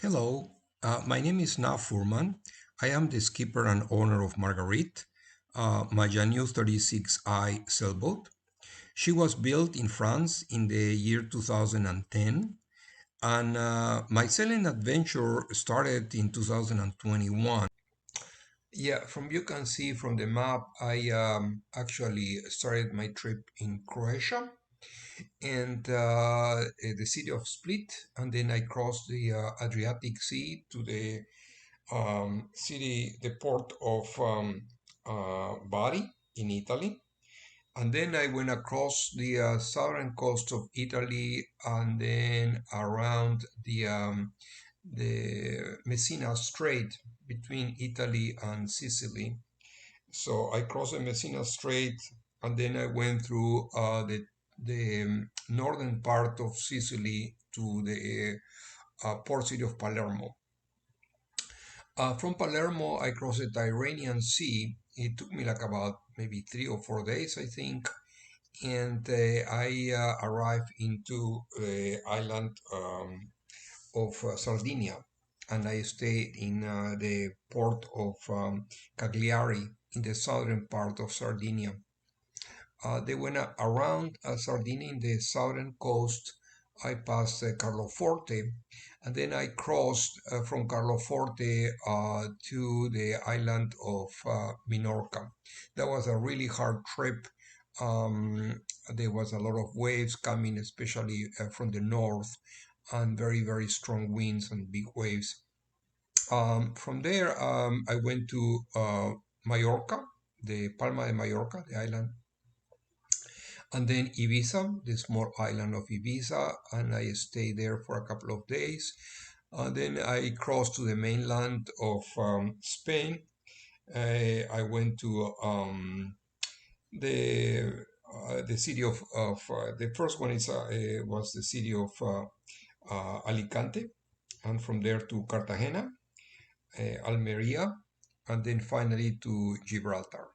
Hello, my name is Nav Furman. I am the skipper and owner of Marguerite, my Janus 36I sailboat. She was built in France in the year 2010, and my sailing adventure started in 2021. Yeah, from you can see from the map, I actually started my trip in Croatia and the city of Split, and then I crossed the Adriatic Sea to the the port of Bari in Italy. And then I went across the southern coast of Italy and then around the Messina Strait between Italy and Sicily. So I crossed the Messina Strait and then I went through the northern part of Sicily to the port city of Palermo. From Palermo, I crossed the Tyrrhenian Sea. It took me like about maybe 3 or 4 days, I think, and I arrived into the island of Sardinia, and I stayed in the port of Cagliari in the southern part of Sardinia. They went around Sardinia in the southern coast. I passed Carloforte, and then I crossed from Carloforte to the island of Minorca. That was a really hard trip. There was a lot of waves coming, especially from the north, and very, very strong winds and big waves. From there, I went to Mallorca, the Palma de Mallorca, the island, and then Ibiza, the small island of Ibiza, and I stayed there for a couple of days. Then I crossed to the mainland of Spain. I went to the city of the first one is was the city of Alicante, and from there to Cartagena, Almeria, and then finally to Gibraltar.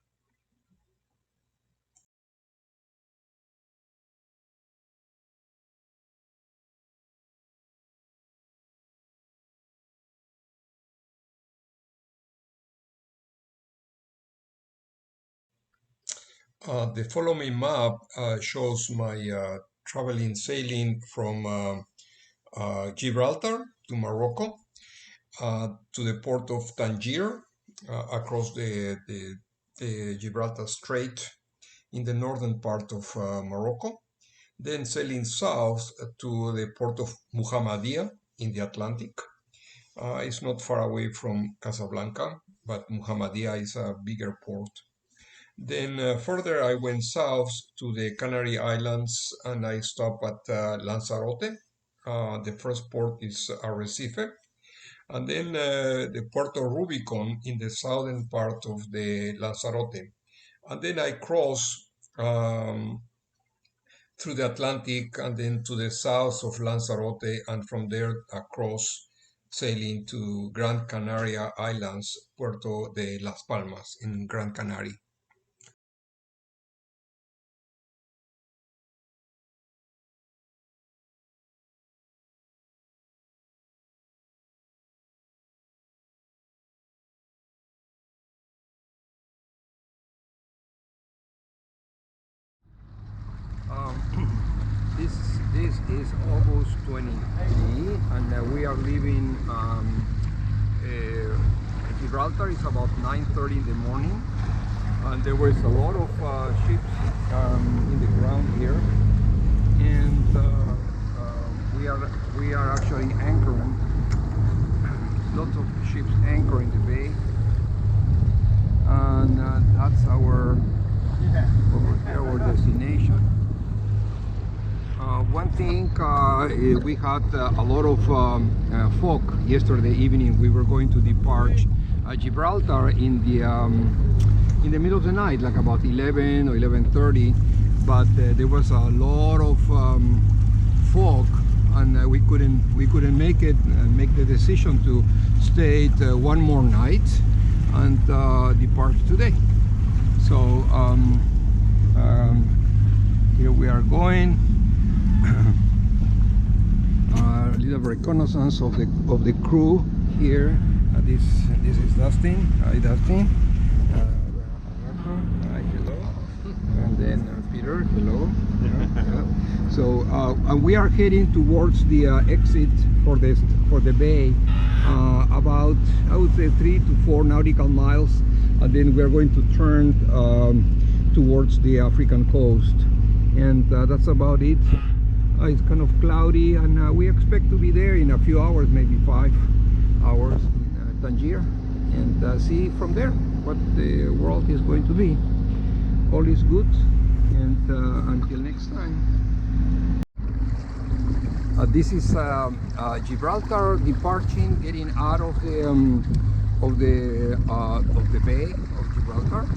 The following map shows my traveling sailing from Gibraltar to Morocco to the port of Tangier across the Gibraltar Strait in the northern part of Morocco, then sailing south to the port of Muhammadia in the Atlantic. It's not far away from Casablanca, but Muhammadia is a bigger port. Then further, I went south to the Canary Islands and I stopped at Lanzarote. The first port is Arrecife. And then the Puerto Rubicon in the southern part of the Lanzarote. And then I crossed through the Atlantic and then to the south of Lanzarote, and from there across sailing to Gran Canaria Islands, Puerto de Las Palmas in Gran Canaria. Um, this this is August 23, and we are leaving Gibraltar. It's about 9:30 in the morning, and there was a lot of ships in the ground here, and we are actually anchoring. Lots of ships anchor in the bay, and that's our destination. One thing, we had a lot of fog yesterday evening. We were going to depart Gibraltar in the middle of the night, like about 11 or 11:30, but there was a lot of fog, and we couldn't make it and make the decision to stay one more night and depart today. So here we are going. A little reconnaissance of the crew here. This is Dustin. Hi, Dustin. Hi, hello. And then Peter. Hello. Yeah. So we are heading towards the exit for the bay. About, I would say, 3 to 4 nautical miles, and then we are going to turn towards the African coast, and that's about it. It's kind of cloudy, and we expect to be there in a few hours, maybe 5 hours in Tangier, and see from there what the world is going to be. All is good, and until next time. This is Gibraltar departing, getting out of the bay of Gibraltar,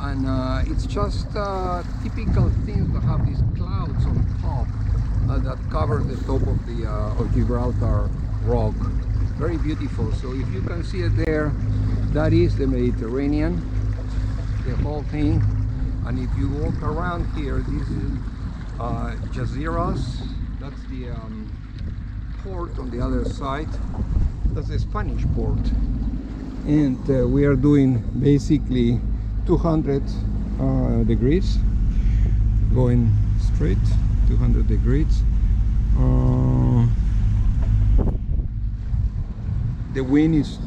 and it's just typical things to have these clouds on top that cover the top of Gibraltar rock. Very beautiful. So if you can see it there, that is the Mediterranean, the whole thing. And if you walk around here, this is Jazeeras. That's the port on the other side. That's the Spanish port. And we are doing basically 200 degrees, going straight 200 degrees. The wind is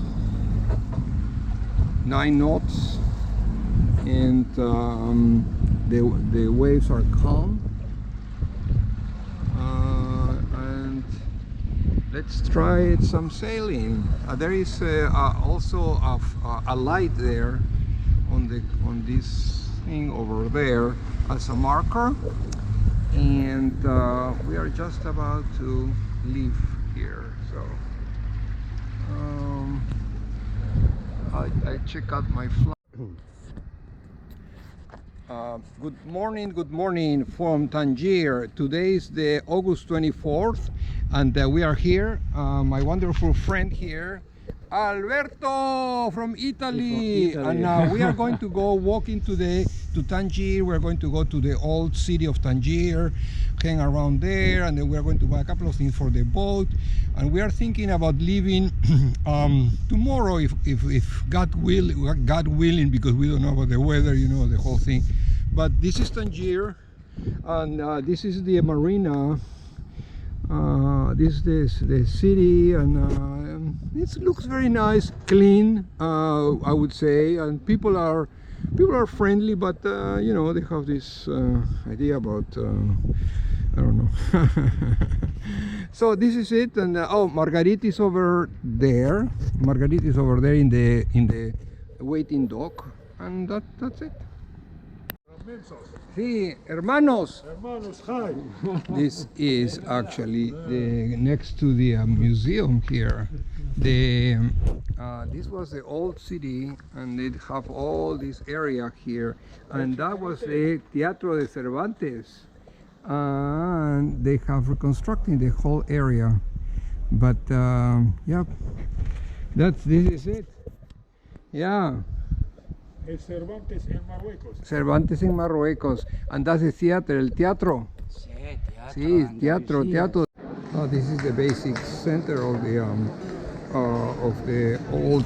9 knots, and the waves are calm. And let's try some sailing. There is also a light there on this thing over there as a marker, and we are just about to leave here. So I check out my flight. Good morning from Tangier. Today is the August 24th, and we are here. My wonderful friend here, Alberto from Italy. And we are going to go walking today to Tangier. We're going to go to the old city of Tangier, hang around there, and then we are going to buy a couple of things for the boat. And we are thinking about leaving tomorrow, if God willing, because we don't know about the weather, you know, the whole thing. But this is Tangier, and this is the marina. This is the city, and it looks very nice, clean, I would say, and people are friendly, but you know, they have this idea about I don't know. So this is it, and oh, Margarita is over there. Margarita is over there in the waiting dock, and that's it. Sí, hermanos. Hermanos, hi. This is actually next to the museum here. This was the old city, and they have all this area here, and that was the Teatro de Cervantes, and they have reconstructed the whole area. But yeah, this is it. Yeah. Cervantes en Marruecos. Cervantes en Marruecos, and that's the theater, el teatro. Sí, teatro. Oh, this is the basic center of the old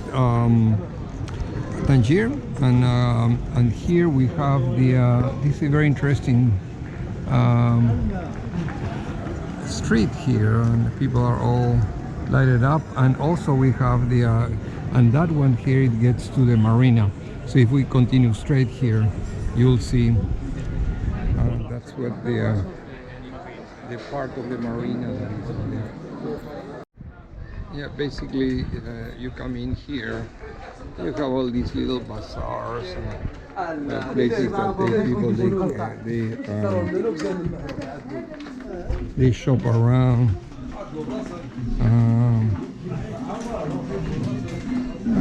Tangier, and here we have this is a very interesting street here, and the people are all lighted up, and also we have and that one here, it gets to the marina. So if we continue straight here, you'll see that's what the part of the marina that is there. Yeah, basically you come in here, you have all these little bazaars and places that they shop around.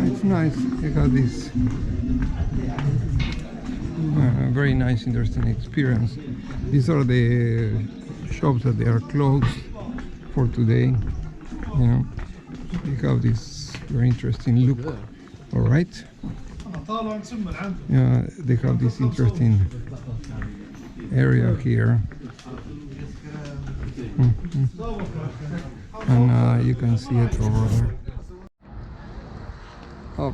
It's nice. You have this very nice, interesting experience. These are the shops that they are closed for today. You know, you have this very interesting look. All right. Yeah, they have this interesting area here. And you can see it over there.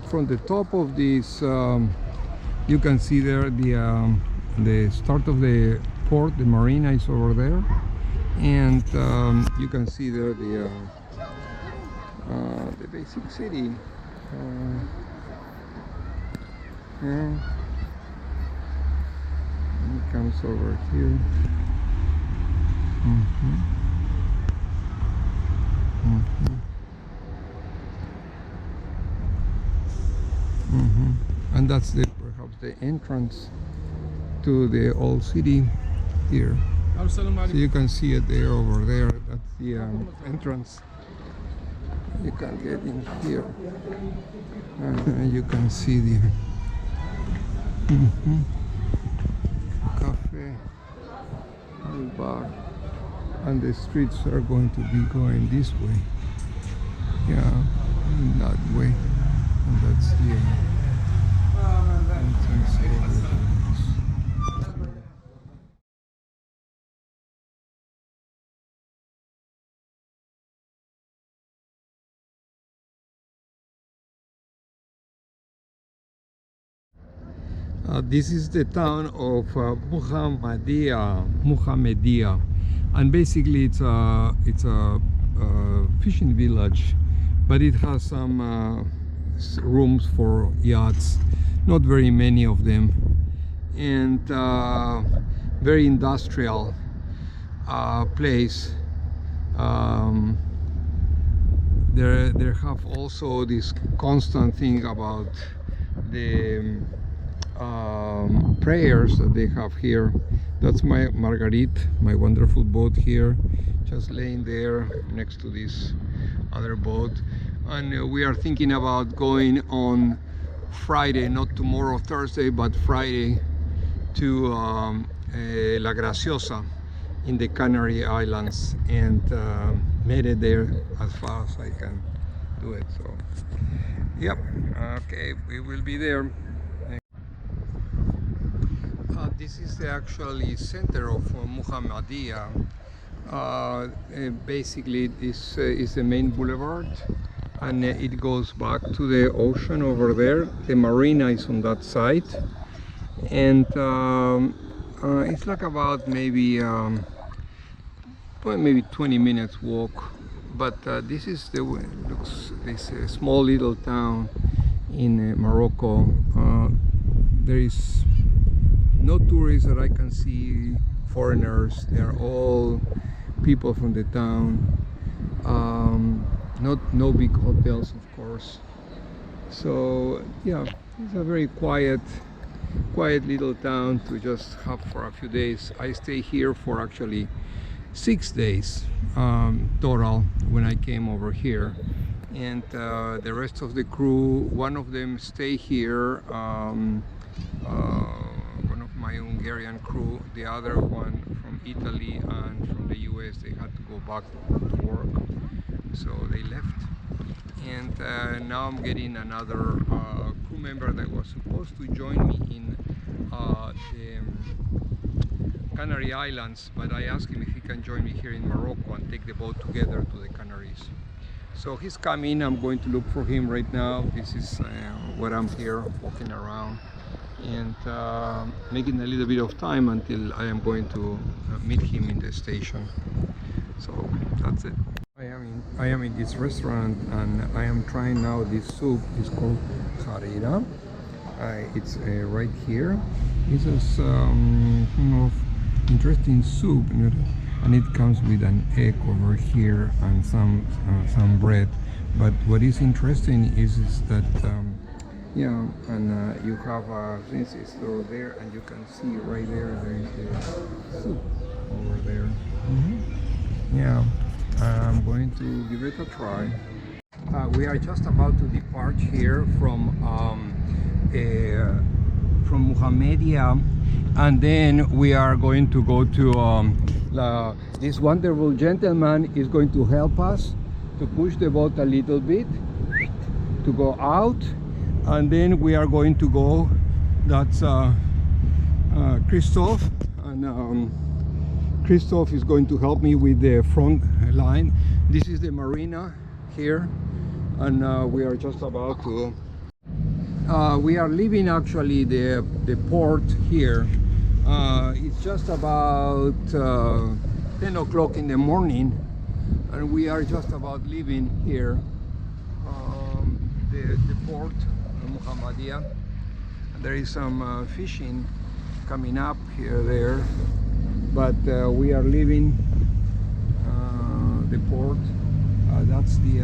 From the top of this, you can see there the start of the port. The marina is over there, and you can see there the basic city. Yeah. It comes over here. And that's perhaps the entrance to the old city here. So you can see it there over there. That's the entrance. You can get in here. You can see the cafe and bar, and the streets are going to be going this way. Yeah, in that way, and that's the entrance over there. This is the town of Muhammadia, and basically it's a fishing village, but it has some rooms for yachts, not very many of them, and very industrial place. They have also this constant thing about the prayers that they have here. That's my Marguerite, my wonderful boat here, just laying there next to this other boat. And we are thinking about going on Friday, not tomorrow, Thursday, but Friday, to La Graciosa in the Canary Islands, and made it there as fast as I can do it. So, yep, okay, we will be there. This is the actually center of Muhammadia. Basically, this is the main boulevard, and it goes back to the ocean over there. The marina is on that side, and it's like about maybe 20 minutes walk. But this is the looks this small little town in Morocco. There is no tourists that I can see, foreigners. They are all people from the town. No big hotels, of course. So yeah, it's a very quiet little town to just have for a few days. I stay here for actually 6 days total when I came over here, and the rest of the crew, one of them stay here. My Hungarian crew, the other one from Italy and from the US, they had to go back to work, so they left. And now I'm getting another crew member that was supposed to join me in the Canary Islands, but I asked him if he can join me here in Morocco and take the boat together to the Canaries. So he's coming. I'm going to look for him right now. This is where I'm here walking around and making a little bit of time until I am going to meet him in the station. So that's it. I am in this restaurant, and I am trying now this soup. It's called harira. It's right here. It's a interesting soup, and it comes with an egg over here and some bread. But what is interesting is that yeah, and you have since it's over there, and you can see right there is the soup over there. Yeah, I'm going to give it a try. We are just about to depart here from Muhammadia, and then we are going to go to this wonderful gentleman is going to help us to push the boat a little bit to go out, and then we are going to go. That's Christoph, and Christoph is going to help me with the front line. This is the marina here, and we are just about to we are leaving actually the port here. It's just about 10 o'clock in the morning, and we are just about leaving here the port Muhammadia. There is some fishing coming up here there, but we are leaving the port. That's the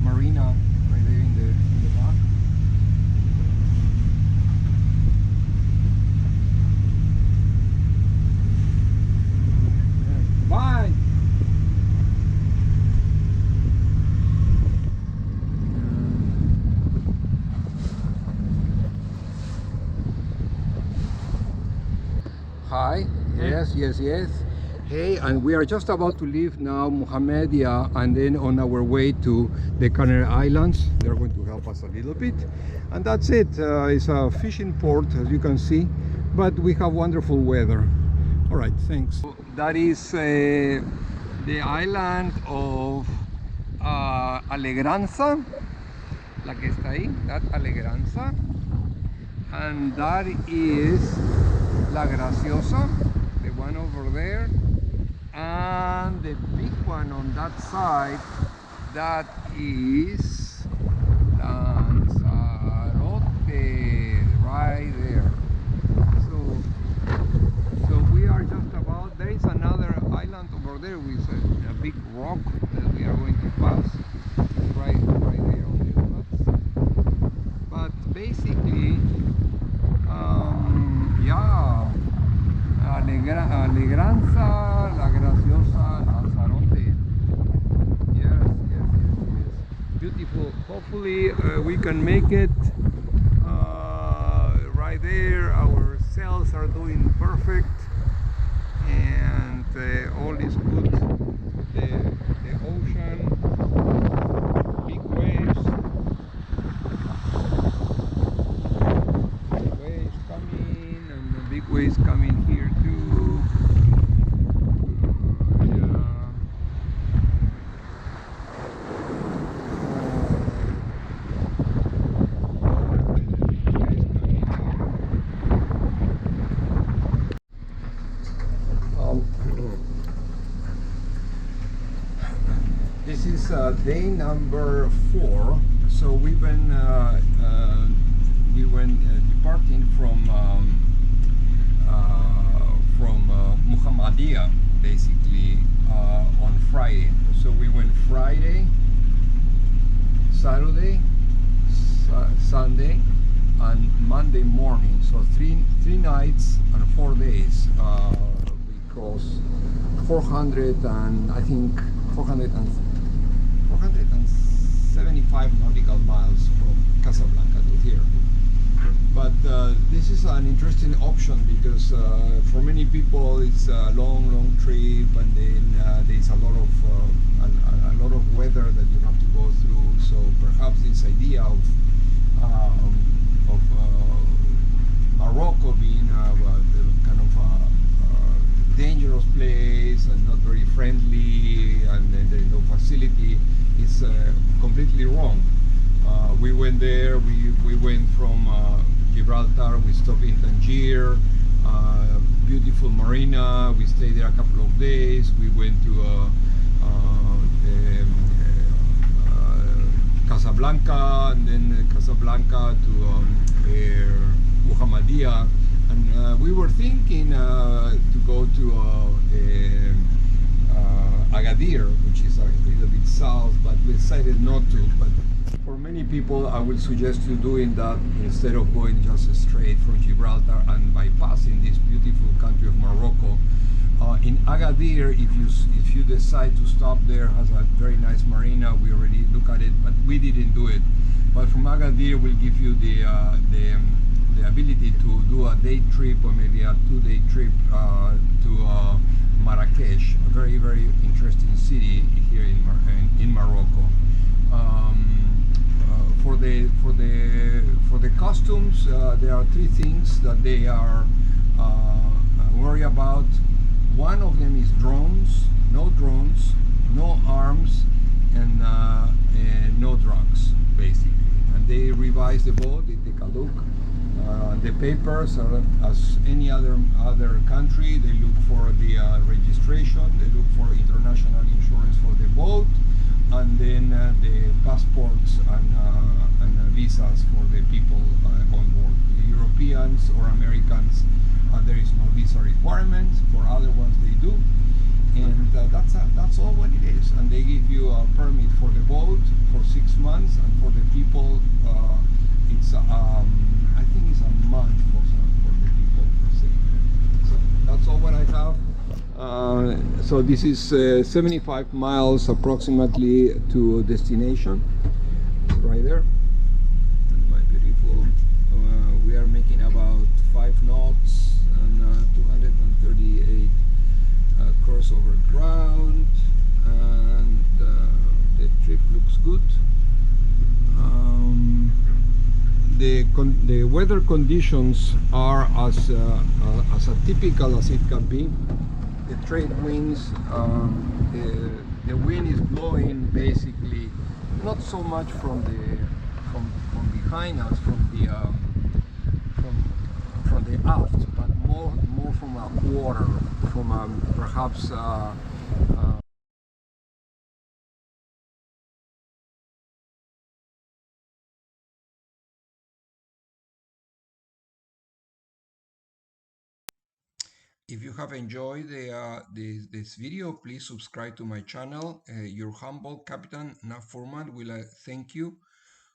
marina right there in the back. Bye. Hi. Yes. Hey, and we are just about to leave now Muhammadia, and then on our way to the Canary Islands. They're going to help us a little bit, and that's it. It's a fishing port, as you can see, but we have wonderful weather. All right, thanks. That is the island of Alegranza, la que está ahí, that Alegranza, and that is La Graciosa, the one over there, and the big one on that side, that is Lanzarote, right there. So we are just about, there is another island over there with a big rock that we are going to pass right there on the maps. But basically, yeah, Alegranza, La Graciosa, Lanzarote. Yes. Beautiful. Hopefully we can make it right there. Our sails are doing perfect, and all is good. The ocean, big waves coming, and the big waves coming here too. This is day number 4. So we went departing from Muhammadia basically on Friday. So we went Friday, Saturday, Sunday, and Monday morning. So three nights and 4 days. We crossed 475 nautical miles from Casablanca to here. But this is an interesting option because for many people it's a long trip, and then there's a lot of weather that you have to go through. So perhaps this idea of Morocco being kind of a dangerous place and not very friendly, and then there's no facility, is completely wrong. We went there, we went from Gibraltar, we stopped in Tangier, beautiful marina, we stayed there a couple of days. We went to Casablanca, and then Casablanca to Muhammadia, and we were thinking to go to Agadir, which is a little bit south, but we decided not to. But for many people, I will suggest you doing that instead of going just straight from Gibraltar and bypassing this beautiful country of Morocco. In Agadir, if you decide to stop there, has a very nice marina. We already looked at it, but we didn't do it. But from Agadir, will give you the ability to do a day trip or maybe a 2-day trip to Marrakesh, a very interesting city here in Morocco. For the customs, there are 3 things that they are worried about. One of is drones, no arms, and no drugs, basically. And they revise the boat. They take a look. The papers are as any other country. They look for the registration. They look for international insurance for the boat, and then the passports and visas for the people on board. The Europeans or Americans, there is no visa requirement. For other ones, they do, and that's all what it is. And they give you a permit for the boat for 6 months, and for the people, it's I think it's a month for the people per se. So that's all what I have. So this is 75 miles approximately to destination. It's right there. And my beautiful. We are making about 5 knots and 238 course over ground, and the trip looks good. The weather conditions are as typical as it can be. The trade winds, the wind is blowing basically not so much from behind us, from the aft, but more from a quarter, from perhaps. If you have enjoyed this video, please subscribe to my channel. Your humble Captain Nav Forman will thank you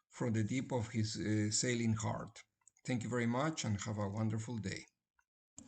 from the deep of his sailing heart. Thank you very much and have a wonderful day.